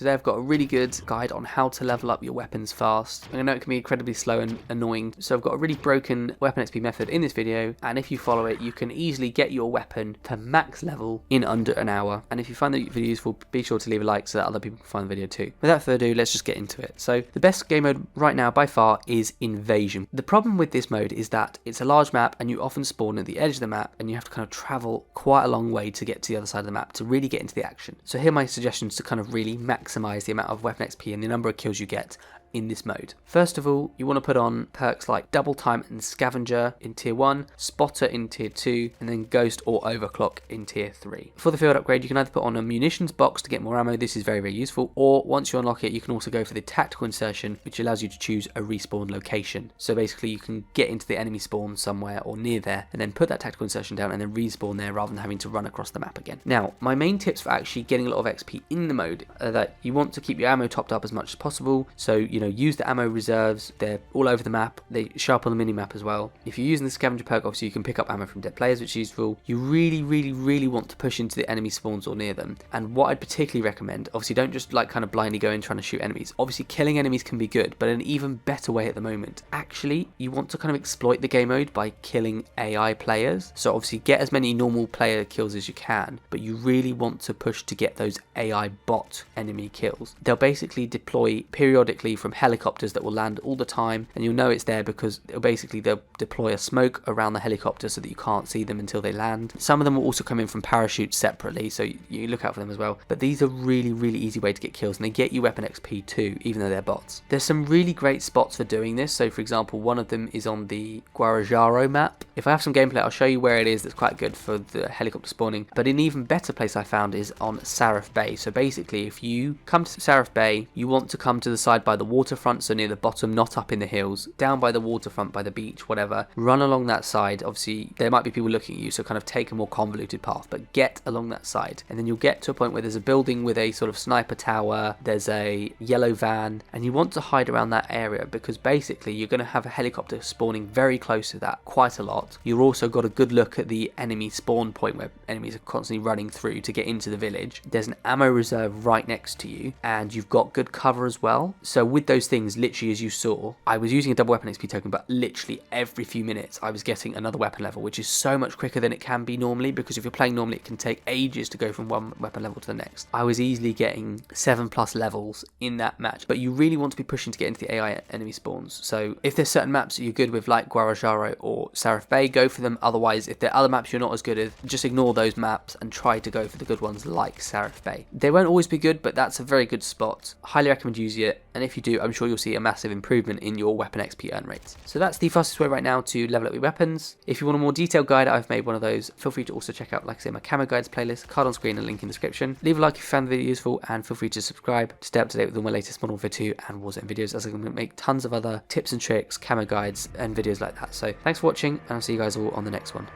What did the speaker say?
today I've got a really good guide on how to level up your weapons fast. I know it can be incredibly slow and annoying, so I've got a really broken weapon XP method in this video, and if you follow it, you can easily get your weapon to max level in under an hour. And if you find the video useful, be sure to leave a like so that other people can find the video too. Without further ado, let's just get into it. So the best game mode right now by far is Invasion. The problem with this mode is that it's a large map and you often spawn at the edge of the map and you have to kind of travel quite a long way to get to the other side of the map to really get into the action. So here are my suggestions to kind of really maximize the amount of weapon XP and the number of kills you get in this mode. First of all, you want to put on perks like Double Time and Scavenger in tier 1, Spotter in tier 2, and then Ghost or Overclock in tier 3. For the field upgrade, you can either put on a munitions box to get more ammo, this is very useful, or once you unlock it, you can also go for the tactical insertion, which allows you to choose a respawn location. So basically you can get into the enemy spawn somewhere or near there, and then put that tactical insertion down and then respawn there rather than having to run across the map again. Now, my main tips for actually getting a lot of XP in the mode are that you want to keep your ammo topped up as much as possible, so use the ammo reserves. They're all over the map, they show up on the mini map as well. If you're using the scavenger perk, obviously you can pick up ammo from dead players, which is useful. You really want to push into the enemy spawns or near them, and what I'd particularly recommend, obviously don't just like kind of blindly go in trying to shoot enemies. Obviously killing enemies can be good, but an even better way at the moment, actually you want to kind of exploit the game mode by killing AI players. So obviously get as many normal player kills as you can, but you really want to push to get those AI bot enemy kills. They'll basically deploy periodically from helicopters that will land all the time, and you'll know it's there because they'll deploy a smoke around the helicopter so that you can't see them until they land. Some of them will also come in from parachutes separately, so you look out for them as well. But these are really easy way to get kills, and they get you weapon XP too, even though they're bots. There's some really great spots for doing this. So for example, one of them is on the Guarajaro map. If I have some gameplay, I'll show you where it is. That's quite good for the helicopter spawning. But an even better place I found is on Sarif Bay. So basically, if you come to Sarif Bay, you want to come to the side by the waterfront, so near the bottom, not up in the hills, down by the waterfront, by the beach, whatever. Run along that side. Obviously, there might be people looking at you, so kind of take a more convoluted path, but get along that side. And then you'll get to a point where there's a building with a sort of sniper tower, there's a yellow van, and you want to hide around that area because basically you're going to have a helicopter spawning very close to that quite a lot. You've also got a good look at the enemy spawn point where enemies are constantly running through to get into the village. There's an ammo reserve right next to you, and you've got good cover as well. So with those things, literally as you saw, I was using a double weapon XP token, but literally every few minutes I was getting another weapon level, which is so much quicker than it can be normally, because if you're playing normally it can take ages to go from one weapon level to the next. I was easily getting 7+ levels in that match, but you really want to be pushing to get into the AI enemy spawns. So if there's certain maps that you're good with, like Guarajaro or Sarif Bay, go for them. Otherwise, if there are other maps you're not as good at, just ignore those maps and try to go for the good ones like Sarif Bay. They won't always be good, but that's a very good spot. Highly recommend using it, and if you do, I'm sure you'll see a massive improvement in your weapon XP earn rates. So that's the fastest way right now to level up your weapons. If you want a more detailed guide, I've made one of those. Feel free to also check out, like I say, my camo guides playlist, card on screen and link in the description. Leave a like if you found the video useful, and feel free to subscribe to stay up to date with all my latest Modern Warfare 2 and Warzone videos, as I'm going to make tons of other tips and tricks, camo guides and videos like that. So thanks for watching, and I'll see you guys all on the next one.